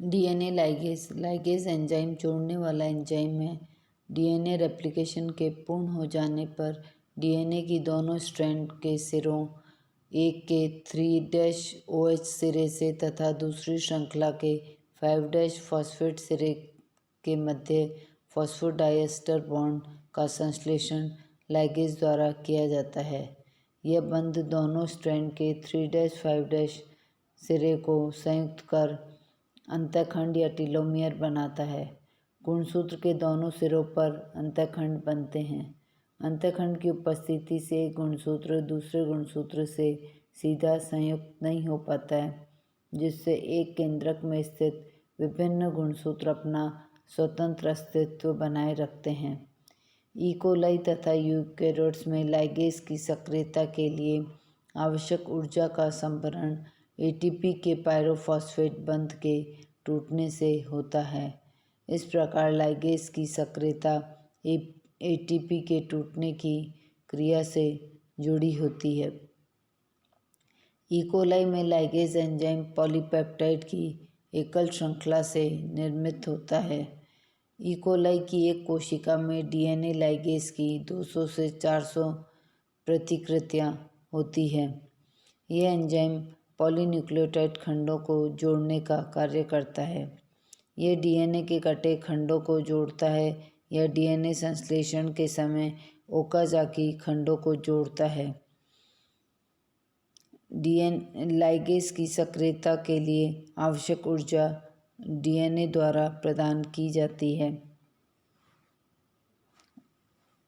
DNA ligase enzyme जोड़ने वाला enzyme है। डीएनए रेप्लिकेशन के पूर्ण हो जाने पर डीएनए की दोनों स्ट्रैंड के सिरों, एक के 3' सिरे से तथा दूसरी श्रृंखला के 5' फॉस्फेट सिरे के मध्य फॉस्फोडाइएस्टर बॉन्ड का संश्लेषण लाइगेज द्वारा किया जाता है। यह बंध दोनों स्ट्रैंड के 3' 5' सिरे को संयुक्त कर अंतःखंड या टीलोमियर बनाता है। गुणसूत्र के दोनों सिरों पर अंतःखंड बनते हैं। अंतःखंड की उपस्थिति से एक गुणसूत्र दूसरे गुणसूत्र से सीधा संयुक्त नहीं हो पाता है, जिससे एक केंद्रक में स्थित विभिन्न गुणसूत्र अपना स्वतंत्र अस्तित्व बनाए रखते हैं। ई कोलाई तथा यूकेरियोट्स में लाइगेज की सक्रियता के लिए आवश्यक ऊर्जा का संभरण एटीपी के पायरोफॉस्फेट बंध के टूटने से होता है। इस प्रकार लाइगेज की सक्रियता एटीपी के टूटने की क्रिया से जुड़ी होती है। ई कोलाई में लाइगेज एंजाइम पॉलीपेप्टाइड की एकल श्रृंखला से निर्मित होता है। ई कोलाई की एक कोशिका में डीएनए लाइगेज की 200 से 400 प्रतिकृतियाँ होती हैं। यह एंजाइम पॉलीन्यूक्लियोटाइड खंडों को जोड़ने का कार्य करता है। यह डीएनए के कटे खंडों को जोड़ता है या डीएनए संश्लेषण के समय ओकाजाकी खंडों को जोड़ता है। डीएनए लाइगेज की सक्रियता के लिए आवश्यक ऊर्जा डीएनए द्वारा प्रदान की जाती है।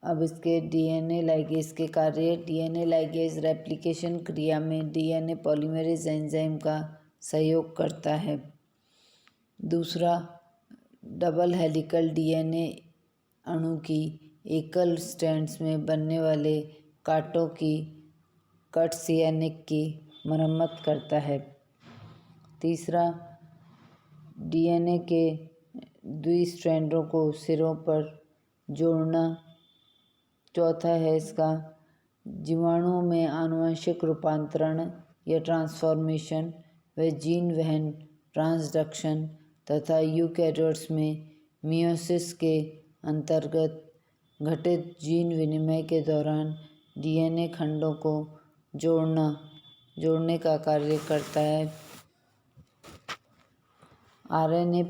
अब इसके डीएनए लाइगेज के कार्य। डीएनए लाइगेज रेप्लिकेशन क्रिया में डीएनए पॉलीमरेज एंजाइम का सहयोग करता है। दूसरा, डबल हेलिकल डीएनए अणु की एकल स्ट्रैंड्स में बनने वाले कांटों की कट्स या निक की मरम्मत करता है। तीसरा, डीएनए के द्विस्ट्रैंडों को सिरों पर जोड़ना। चौथा है इसका जीवाणुओं में आनुवंशिक रूपांतरण या ट्रांसफॉर्मेशन व जीन वहन ट्रांसडक्शन तथा यूकैरियोट्स में मियोसिस के अंतर्गत घटित जीन विनिमय के दौरान डीएनए खंडों को जोड़ने का कार्य करता है। आरएनए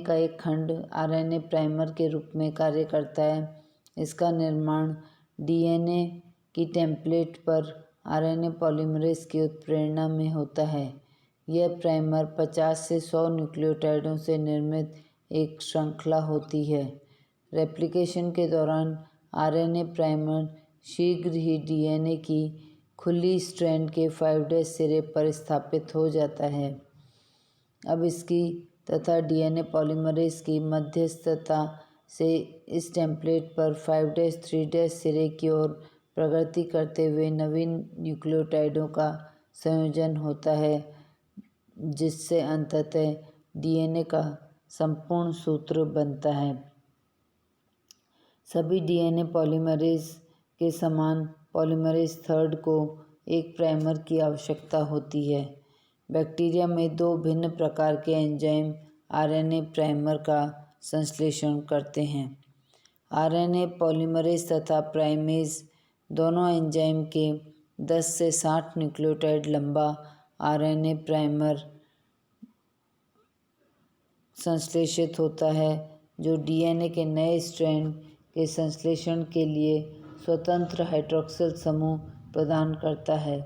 का एक खंड आरएनए प्राइमर के रूप में कार्य करता है। इसका निर्माण डीएनए की टेम्पलेट पर आरएनए पॉलीमरेज की उत्प्रेरणा में होता है। यह प्राइमर 50 से 100 न्यूक्लियोटाइडों से निर्मित एक श्रृंखला होती है। रेप्लिकेशन के दौरान आरएनए प्राइमर शीघ्र ही डीएनए की खुली स्ट्रैंड के 5' सिरे पर स्थापित हो जाता है। अब इसकी तथा डीएनए पॉलीमरेज की मध्यस्थता से इस टेम्पलेट पर 5' 3' सिरे की ओर प्रगति करते हुए नवीन न्यूक्लियोटाइडों का संयोजन होता है, जिससे अंततः डीएनए का संपूर्ण सूत्र बनता है। सभी डीएनए पॉलीमरेज के समान पॉलीमरेज थर्ड को एक प्राइमर की आवश्यकता होती है। बैक्टीरिया में दो भिन्न प्रकार के एंजाइम आरएनए प्राइमर का संश्लेषण करते हैं। आरएनए पॉलीमरेज तथा प्राइमेज दोनों एंजाइम के 10 से 60 न्यूक्लियोटाइड लंबा आरएनए प्राइमर संश्लेषित होता है, जो डीएनए के नए स्ट्रैंड के संश्लेषण के लिए स्वतंत्र हाइड्रॉक्सिल समूह प्रदान करता है।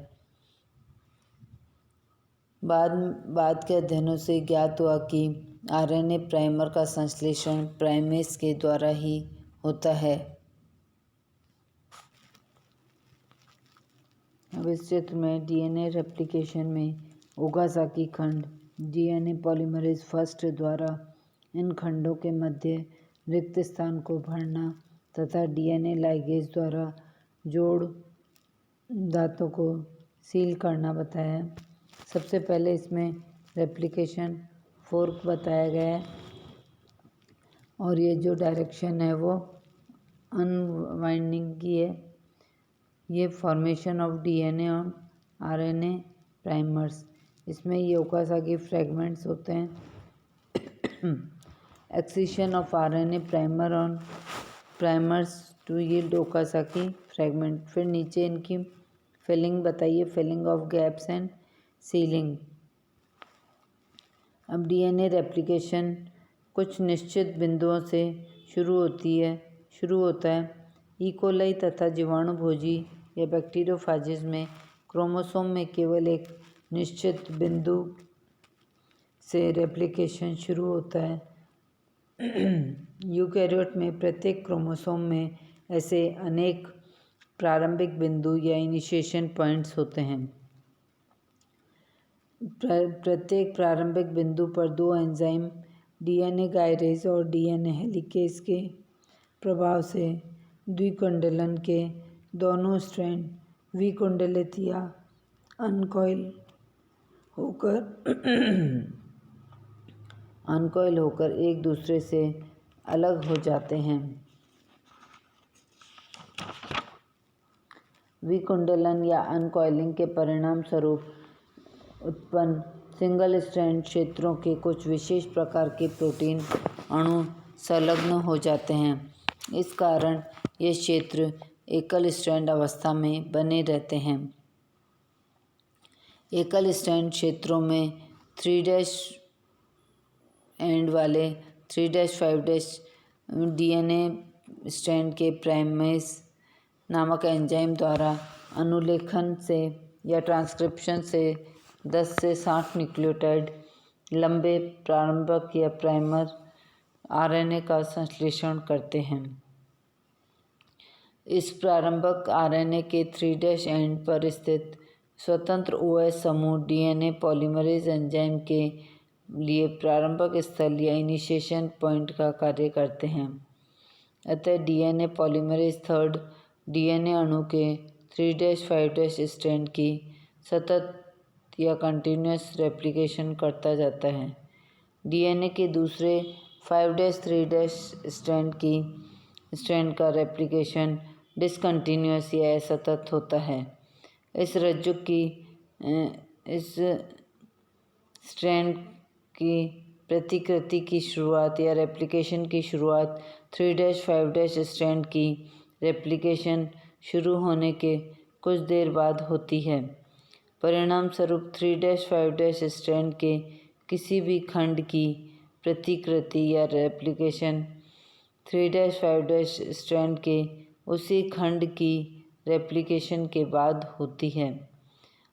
बाद के अध्ययनों से ज्ञात हुआ कि आरएनए प्राइमर का संश्लेषण प्राइमेज के द्वारा ही होता है। अब इस चित्र में डीएनए रेप्लिकेशन में ओकाजाकी खंड डीएनए पॉलीमरेज फर्स्ट द्वारा इन खंडों के मध्य रिक्त स्थान को भरना तथा डीएनए लाइगेज द्वारा जोड़ दांतों को सील करना बताया। सबसे पहले इसमें रेप्लिकेशन फोर्क बताया गया है और ये जो डायरेक्शन है वो अनवाइंडिंग की है। ये formation of DNA on RNA primers, इसमें ये ओकाज़की फ्रेगमेंट्स होते हैं। Excision of RNA primer on primers to yield Okazaki fragment. फिर नीचे इनकी फिलिंग बताइए, filling of gaps and sealing. अब डीएनए रेप्लिकेशन कुछ निश्चित बिंदुओं से शुरू होता है। ई कोलाई तथा जीवाणुभोजी या बैक्टीरियोफाजिस में क्रोमोसोम में केवल एक निश्चित बिंदु से रेप्लिकेशन शुरू होता है। यूकैरियोट में प्रत्येक क्रोमोसोम में ऐसे अनेक प्रारंभिक बिंदु या इनिशिएशन पॉइंट्स होते हैं। प्रत्येक प्रारंभिक बिंदु पर दो एंजाइम डीएनए गायरेज और डीएनए हेलिकेज के प्रभाव से द्विकुंडलन के दोनों स्ट्रैंड विकुंडलित या अनकॉइल होकर एक दूसरे से अलग हो जाते हैं। विकुंडलन या अनकॉइलिंग के परिणाम स्वरूप उत्पन्न सिंगल स्ट्रैंड क्षेत्रों के कुछ विशेष प्रकार के प्रोटीन अणु संलग्न हो जाते हैं। इस कारण ये क्षेत्र एकल स्ट्रैंड अवस्था में बने रहते हैं। एकल स्ट्रैंड क्षेत्रों में 3' एंड वाले 3'5' डीएनए स्ट्रैंड के प्राइमेस नामक एंजाइम द्वारा अनुलेखन से या ट्रांसक्रिप्शन से 10 से 60 न्यूक्लियोटाइड लंबे प्रारंभक या प्राइमर आरएनए का संश्लेषण करते हैं। इस प्रारंभक आरएनए के 3' एंड पर स्थित स्वतंत्र OS समूह डीएनए पॉलीमरेज एंजाइम के लिए प्रारंभक स्थल या इनिशिएशन पॉइंट का कार्य करते हैं। अतः डीएनए पॉलीमरेज थर्ड डीएनए अणु के 3'5' स्ट्रैंड की सतत या कंटिन्यूस रेप्लिकेशन करता जाता है। डीएनए के दूसरे 5'3' स्ट्रैंड का रेप्लिकेशन डिसकंटिन्यूस या असतत होता है। इस स्ट्रैंड की प्रतिकृति की शुरुआत या रेप्लिकेशन की शुरुआत 3'5' स्ट्रैंड की रेप्लिकेशन शुरू होने के कुछ देर बाद होती है। परिणाम स्वरूप 3'5' स्ट्रैंड के किसी भी खंड की प्रतिकृति या रेप्लिकेशन 3'5' स्ट्रैंड के उसी खंड की रेप्लिकेशन के बाद होती है।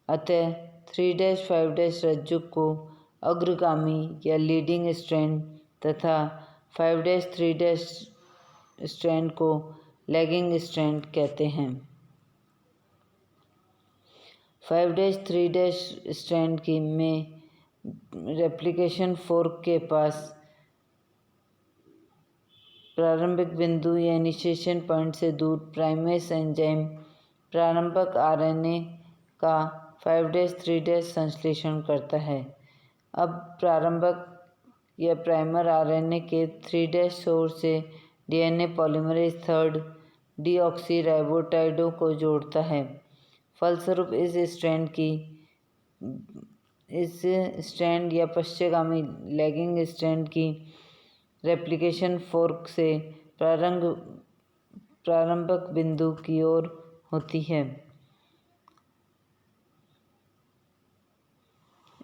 अतः 3'5' रज्जुक को अग्रगामी या लीडिंग स्ट्रैंड तथा 5'3' स्ट्रैंड को लैगिंग स्ट्रैंड कहते हैं। 5'3' स्ट्रैंड की में रेप्लिकेशन फोर्क के पास प्रारंभिक बिंदु या इनिशिएशन पॉइंट से दूर प्राइमेस एंजाइम प्रारंभक आरएनए का 5'3' संश्लेषण करता है। अब प्रारंभक या प्राइमर आरएनए के 3' सोर्स से डीएनए पॉलीमरेज थर्ड डीऑक्सीराइबोटाइडों को जोड़ता है। फलस्वरूप इस स्ट्रैंड या पश्चगामी लैगिंग स्ट्रैंड की रेप्लिकेशन फोर्क से प्रारंभक बिंदु की ओर होती है।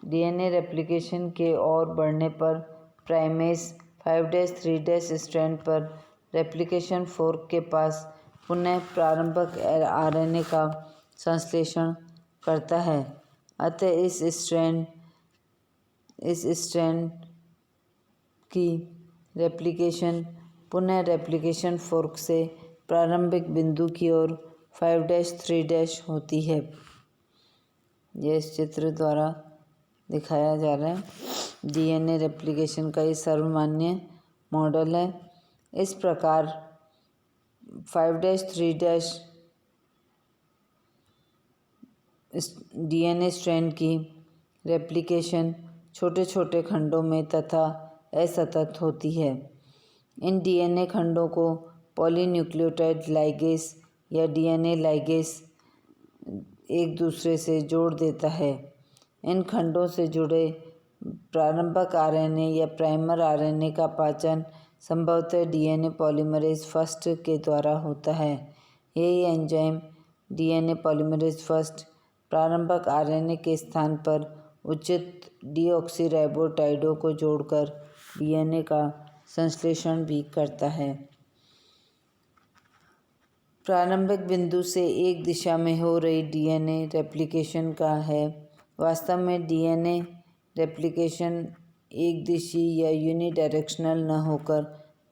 डीएनए रेप्लिकेशन के ओर बढ़ने पर प्राइमेस 5'3' स्ट्रैंड पर रेप्लिकेशन फोर्क के पास पुनः प्रारंभक आरएनए का संश्लेषण करता है। अतः इस स्ट्रैंड की रेप्लिकेशन पुनः रेप्लिकेशन फोर्क से प्रारंभिक बिंदु की ओर 5'3' होती है। यह इस चित्र द्वारा दिखाया जा रहा है। डीएनए रेप्लिकेशन का ये सर्वमान्य मॉडल है। इस प्रकार 5'3' डीएनए स्ट्रैंड की रेप्लिकेशन छोटे छोटे खंडों में तथा असतत होती है। इन डीएनए खंडों को पॉलीन्यूक्लियोटाइड लाइगेज या डीएनए लाइगेज एक दूसरे से जोड़ देता है। इन खंडों से जुड़े प्रारंभिक आरएनए या प्राइमर आरएनए का पाचन संभवतः डीएनए पॉलीमरेज फर्स्ट के द्वारा होता है। यही एंजाइम डीएनए पॉलीमरेज फर्स्ट प्रारंभिक आरएनए के स्थान पर उचित डीऑक्सीराइबोटाइडों को जोड़कर डीएनए का संश्लेषण भी करता है। प्रारंभिक बिंदु से एक दिशा में हो रही डीएनए रेप्लिकेशन का है। वास्तव में डीएनए रेप्लिकेशन एक दिशी या यूनिडायरेक्शनल न होकर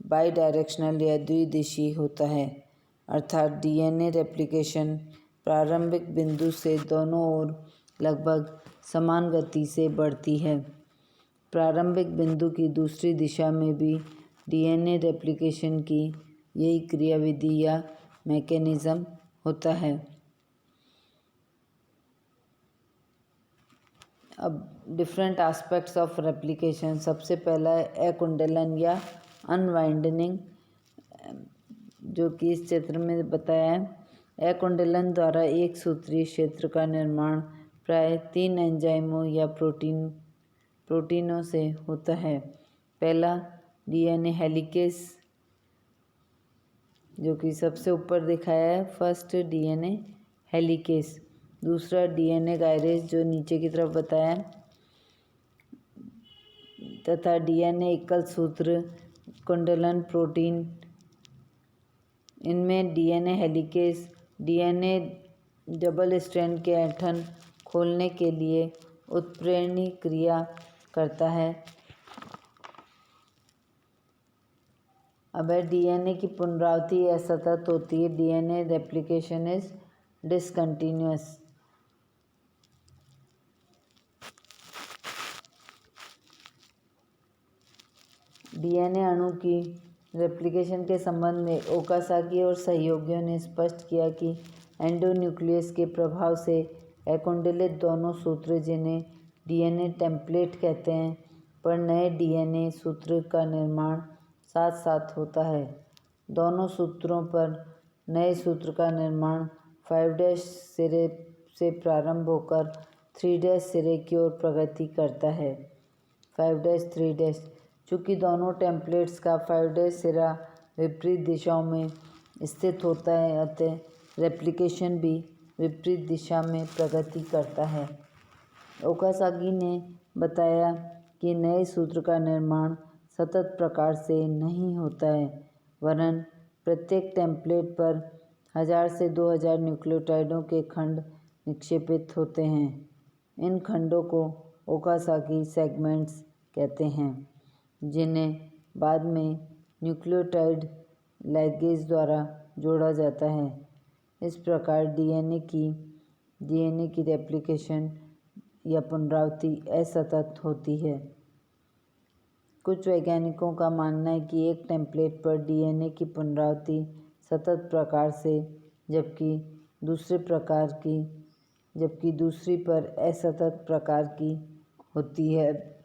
बाईडायरेक्शनल या द्विदिशीय होता है, अर्थात डीएनए रेप्लिकेशन प्रारंभिक बिंदु से दोनों ओर लगभग समान गति से बढ़ती है। प्रारंभिक बिंदु की दूसरी दिशा में भी डीएनए रेप्लिकेशन की यही क्रियाविधि या मैकेनिज्म होता है। अब डिफरेंट एस्पेक्ट्स ऑफ रेप्लिकेशन। सबसे पहला है अकुंडलन या अनवाइंडनिंग, जो कि इस चित्र में बताया है। अकुंडलन द्वारा एक सूत्रीय क्षेत्र का निर्माण प्राय 3 एंजाइमों या प्रोटीनों से होता है। पहला डीएनए हेलिकेस, जो कि सबसे ऊपर दिखाया है, फर्स्ट डीएनए हेलिकेस। दूसरा डीएनए गायरेज, जो नीचे की तरफ बताया है, तथा डीएनए एकल सूत्र कुंडलन प्रोटीन। इनमें DNA helicase DNA double strand के ऐंठन खोलने के लिए उत्प्रेरणी क्रिया करता है। अब डीएनए की पुनरावृत्ति असतत होती है। DNA replication is discontinuous. DNA अणु की रेप्लिकेशन के संबंध में ओकासाकी और सहयोगियों ने स्पष्ट किया कि एंडोन्यूक्लियस के प्रभाव से अकुंडलित दोनों सूत्र, जिन्हें डीएनए टेम्पलेट कहते हैं, पर नए डीएनए सूत्र का निर्माण साथ साथ होता है। दोनों सूत्रों पर नए सूत्र का निर्माण 5' सिरे से प्रारंभ होकर 3' सिरे की ओर प्रगति करता है। 5' 3'। चूँकि दोनों टेम्पलेट्स का 5' सिरा विपरीत दिशाओं में स्थित होता है, अतः रेप्लिकेशन भी विपरीत दिशा में प्रगति करता है। ओकासाकी ने बताया कि नए सूत्र का निर्माण सतत प्रकार से नहीं होता है, वरन प्रत्येक टेम्पलेट पर 1000 से 2000 न्यूक्लियोटाइडों के खंड निक्षेपित होते हैं। इन खंडों को ओकासाकी सेगमेंट्स कहते हैं, जिन्हें बाद में न्यूक्लियोटाइड लाइगेज द्वारा जोड़ा जाता है। इस प्रकार डीएनए की रेप्लिकेशन या पुनरावृत्ति असतत होती है। कुछ वैज्ञानिकों का मानना है कि एक टेम्पलेट पर डीएनए की पुनरावृत्ति सतत प्रकार से, जबकि दूसरी पर असतत प्रकार की होती है।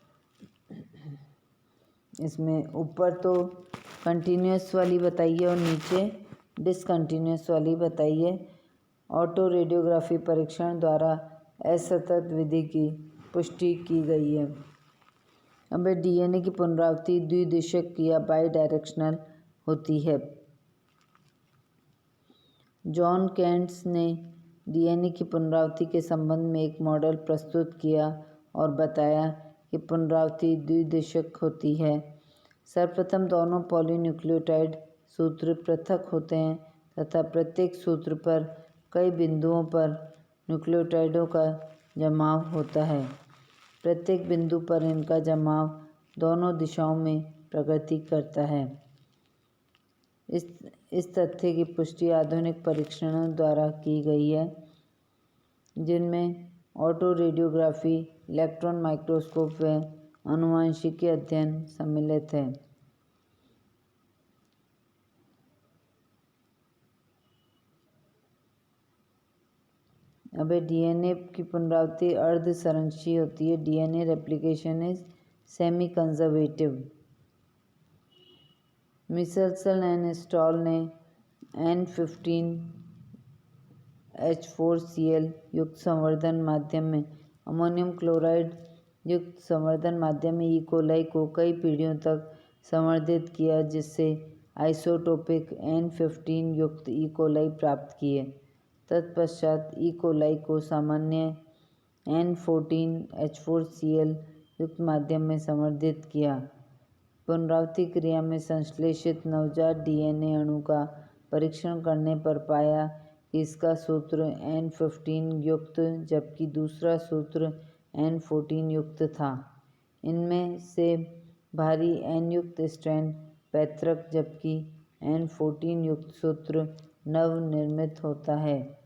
इसमें ऊपर तो कंटिन्यूअस वाली बताई है और नीचे डिसकंटिन्यूअस वाली बताई है। ऑटो रेडियोग्राफी परीक्षण द्वारा असतत विधि की पुष्टि की गई है। अब डीएनए की पुनरावृत्ति द्विदिशक या बाईडायरेक्शनल होती है। जॉन केंट्स ने डीएनए की पुनरावृत्ति के संबंध में एक मॉडल प्रस्तुत किया और बताया कि पुनरावृत्ति द्विदिशक होती है। सर्वप्रथम दोनों पॉलीन्यूक्लियोटाइड सूत्र पृथक होते हैं तथा प्रत्येक सूत्र पर कई बिंदुओं पर न्यूक्लियोटाइडों का जमाव होता है। प्रत्येक बिंदु पर इनका जमाव दोनों दिशाओं में प्रगति करता है। इस तथ्य की पुष्टि आधुनिक परीक्षणों द्वारा की गई है, जिनमें ऑटो रेडियोग्राफी, इलेक्ट्रॉन माइक्रोस्कोप व आनुवंशिकी अध्ययन सम्मिलित है। अब डीएनए की पुनरावृत्ति अर्ध संरक्षी होती है। DNA replication is semi conservative. Meselson and Stahl ने N15H4Cl युक्त संवर्धन माध्यम में अमोनियम क्लोराइड युक्त संवर्धन माध्यम में ई कोलाई को कई पीढ़ियों तक संवर्धित किया, जिससे आइसोटोपिक N15 युक्त ई कोलाई प्राप्त किए। तत्पश्चात ई कोलाई को सामान्य N14H4Cl युक्त माध्यम में संवर्धित किया। पुनरावृत्ति क्रिया में संश्लेषित नवजात डीएनए अणु का परीक्षण करने पर पाया कि इसका सूत्र N15 युक्त जबकि दूसरा सूत्र N14 युक्त था। इनमें से भारी N युक्त स्ट्रैंड पैतृक जबकि N14 युक्त सूत्र नवनिर्मित होता है।